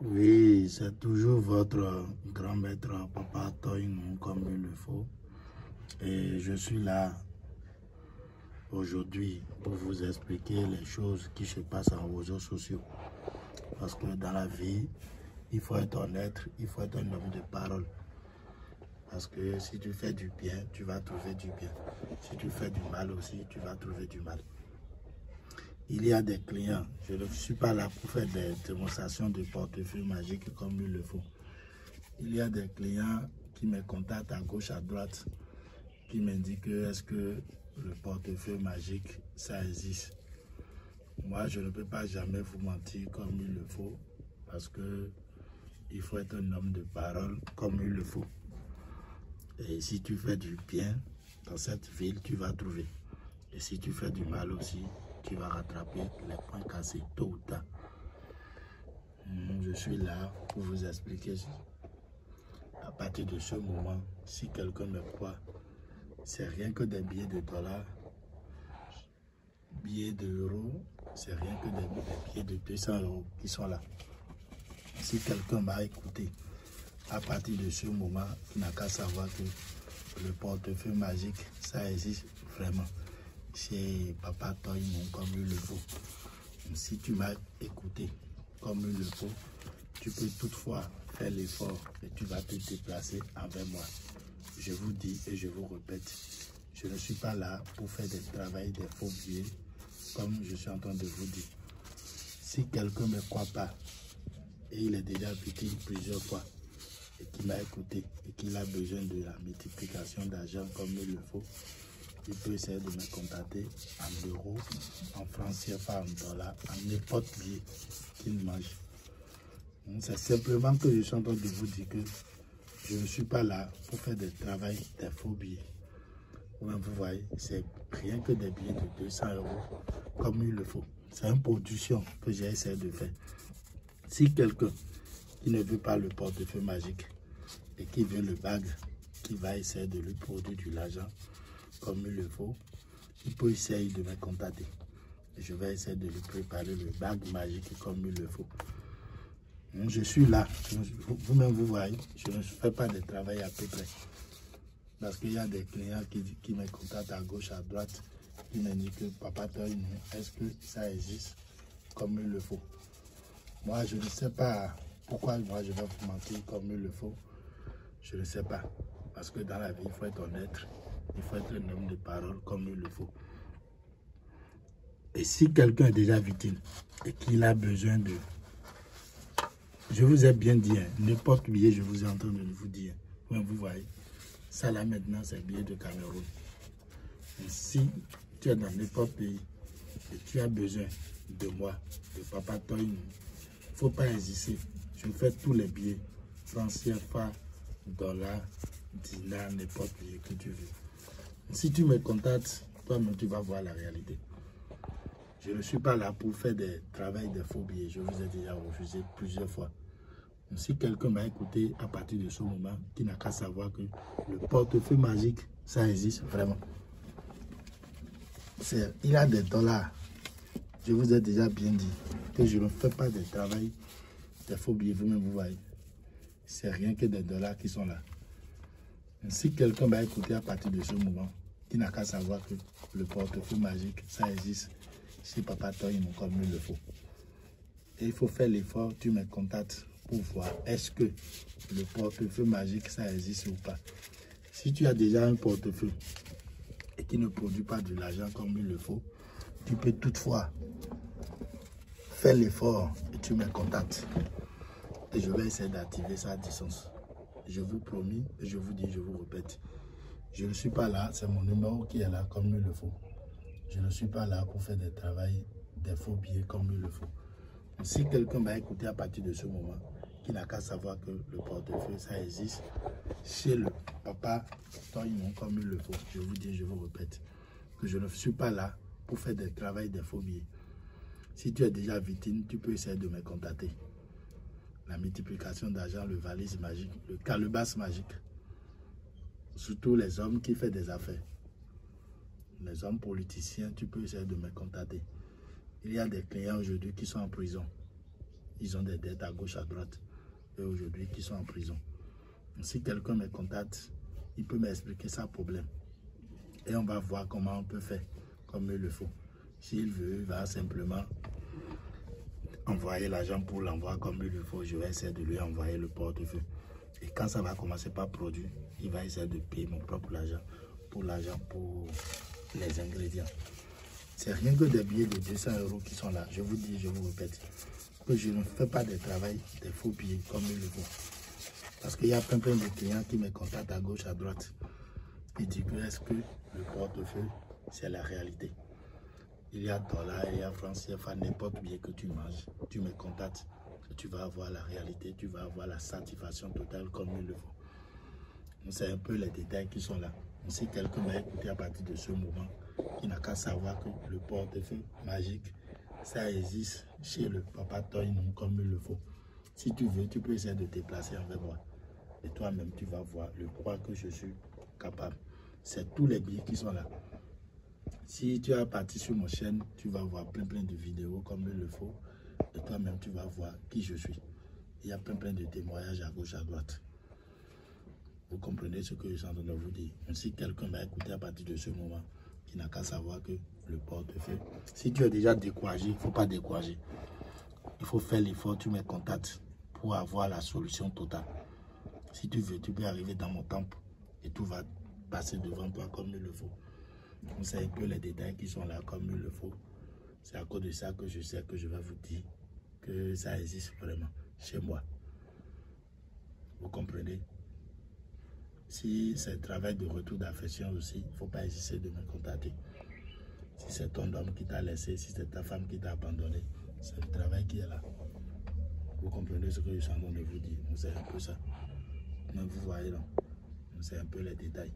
Oui, c'est toujours votre grand maître, Papa Toyin, comme il le faut. Et je suis là aujourd'hui pour vous expliquer les choses qui se passent en réseaux sociaux. Parce que dans la vie, il faut être honnête, il faut être un homme de parole. Parce que si tu fais du bien, tu vas trouver du bien. Si tu fais du mal aussi, tu vas trouver du mal. Il y a des clients, je ne suis pas là pour faire des démonstrations de portefeuille magique comme il le faut. Il y a des clients qui me contactent à gauche, à droite, qui me disent que est-ce que le portefeuille magique, ça existe. Moi, je ne peux pas jamais vous mentir comme il le faut, parce que il faut être un homme de parole comme il le faut. Et si tu fais du bien dans cette ville, tu vas trouver. Et si tu fais du mal aussi, tu vas rattraper les points cassés tôt ou tard. Je suis là pour vous expliquer. À partir de ce moment, si quelqu'un me croit, c'est rien que des billets de dollars, billets d'euros, c'est rien que des billets de 200 € qui sont là. Si quelqu'un m'a écouté, à partir de ce moment, il n'a qu'à savoir que le portefeuille magique, ça existe vraiment. Chez Papa Toyin, comme il le faut. Si tu m'as écouté comme il le faut, tu peux toutefois faire l'effort et tu vas te déplacer envers moi. Je vous dis et je vous répète, je ne suis pas là pour faire des travails, des faux billets, comme je suis en train de vous dire. Si quelqu'un ne me croit pas et il est déjà victime plusieurs fois et qu'il m'a écouté et qu'il a besoin de la multiplication d'argent comme il le faut, il peut essayer de me contacter en euros, en francs CFA, en dollars, en n'importe billet qu'il mange. C'est simplement que je suis en train de vous dire que je ne suis pas là pour faire des travails, des faux billets. Vous voyez, c'est rien que des billets de 200 € comme il le faut. C'est une production que j'ai essayé de faire. Si quelqu'un qui ne veut pas le portefeuille magique et qui veut le bag, qui va essayer de lui produire de l'argent comme il le faut, il peut essayer de me contacter. Et je vais essayer de lui préparer le bag magique comme il le faut. Je suis là, vous-même vous voyez, je ne fais pas de travail à peu près. Parce qu'il y a des clients qui me contactent à gauche, à droite, qui me disent que Papa Toyin, est-ce que ça existe comme il le faut? Moi, je ne sais pas pourquoi moi je vais vous mentir comme il le faut. Je ne sais pas. Parce que dans la vie, il faut être honnête, il faut être un homme de parole comme il le faut. Et si quelqu'un est déjà victime et qu'il a besoin de... Je vous ai bien dit, n'importe billet, je vous ai en train de vous dire. Vous voyez, ça là maintenant, c'est billet de Cameroun. Et si tu es dans n'importe pays et tu as besoin de moi, de Papa Toyin, il ne faut pas hésiter. Je fais tous les billets, francs CFA, dollars, dinars, n'importe billet que tu veux. Si tu me contactes, toi-même, tu vas voir la réalité. Je ne suis pas là pour faire des travails de faux billets. Je vous ai déjà refusé plusieurs fois. Si quelqu'un m'a écouté à partir de ce moment, qui n'a qu'à savoir que le portefeuille magique, ça existe vraiment. Il a des dollars. Je vous ai déjà bien dit que je ne fais pas de travail des faux billets. Vous-même, vous voyez. C'est rien que des dollars qui sont là. Si quelqu'un m'a écouté à partir de ce moment, qui n'a qu'à savoir que le portefeuille magique, ça existe chez Papa Toyin comme il le faut. Et il faut faire l'effort, tu me contactes pour voir est-ce que le portefeuille magique, ça existe ou pas. Si tu as déjà un portefeuille et qui ne produit pas de l'argent comme il le faut, tu peux toutefois faire l'effort et tu me contactes. Et je vais essayer d'activer ça à distance. Je vous promis et je vous dis, je vous répète. Je ne suis pas là, c'est mon numéro qui est là comme il le faut. Je ne suis pas là pour faire des travails, des faux billets comme il le faut. Si quelqu'un m'a écouté à partir de ce moment, qui n'a qu'à savoir que le portefeuille, ça existe chez le Papa Toyin comme il le faut. Je vous dis, je vous répète, que je ne suis pas là pour faire des travails, des faux billets. Si tu es déjà victime, tu peux essayer de me contacter. La multiplication d'argent, le valise magique, le calebasse magique. Surtout les hommes qui font des affaires. Les hommes politiciens, tu peux essayer de me contacter. Il y a des clients aujourd'hui qui sont en prison. ils ont des dettes à gauche, à droite, et aujourd'hui qui sont en prison. Si quelqu'un me contacte, il peut m'expliquer sa problème. Et on va voir comment on peut faire comme il le faut. S'il veut, il va simplement envoyer l'argent pour l'envoi comme il le faut. Je vais essayer de lui envoyer le portefeuille. Et quand ça va commencer par produire, il va essayer de payer mon propre argent pour les ingrédients. C'est rien que des billets de 200 € qui sont là. Je vous dis, je vous répète, que je ne fais pas de travail, des faux billets comme il le faut. Parce qu'il y a plein de clients qui me contactent à gauche, à droite. Ils disent que est-ce que le portefeuille, c'est la réalité. Il y a dollars, il y a francs CFA, n'importe billet que tu manges, tu me contactes, tu vas avoir la réalité, tu vas avoir la satisfaction totale comme il le faut. C'est un peu les détails qui sont là. Si quelqu'un m'a écouté à partir de ce moment, il n'a qu'à savoir que le portefeuille magique, ça existe chez le papa Toynon comme il le faut. Si tu veux, tu peux essayer de te déplacer avec moi. Et toi-même, tu vas voir le poids que je suis capable. C'est tous les billets qui sont là. Si tu es parti sur ma chaîne, tu vas voir plein de vidéos comme il le faut. Et toi-même, tu vas voir qui je suis. Il y a plein de témoignages à gauche, à droite. Vous comprenez ce que je suis en train de vous dire. Si quelqu'un m'a écouté à partir de ce moment, il n'a qu'à savoir que le portefeuille, si tu es déjà découragé, il ne faut pas décourager. Il faut faire l'effort, tu me contactes pour avoir la solution totale. Si tu veux, tu peux arriver dans mon temple et tout va passer devant toi comme il le faut. Vous savez que les détails qui sont là comme il le faut, c'est à cause de ça que je sais que je vais vous dire que ça existe vraiment chez moi. Vous comprenez? Si c'est un travail de retour d'affection aussi, il ne faut pas hésiter de me contacter. Si c'est ton homme qui t'a laissé, si c'est ta femme qui t'a abandonné, c'est le travail qui est là. Vous comprenez ce que je suis en train de vous dire? C'est un peu ça. Mais vous voyez, c'est un peu les détails.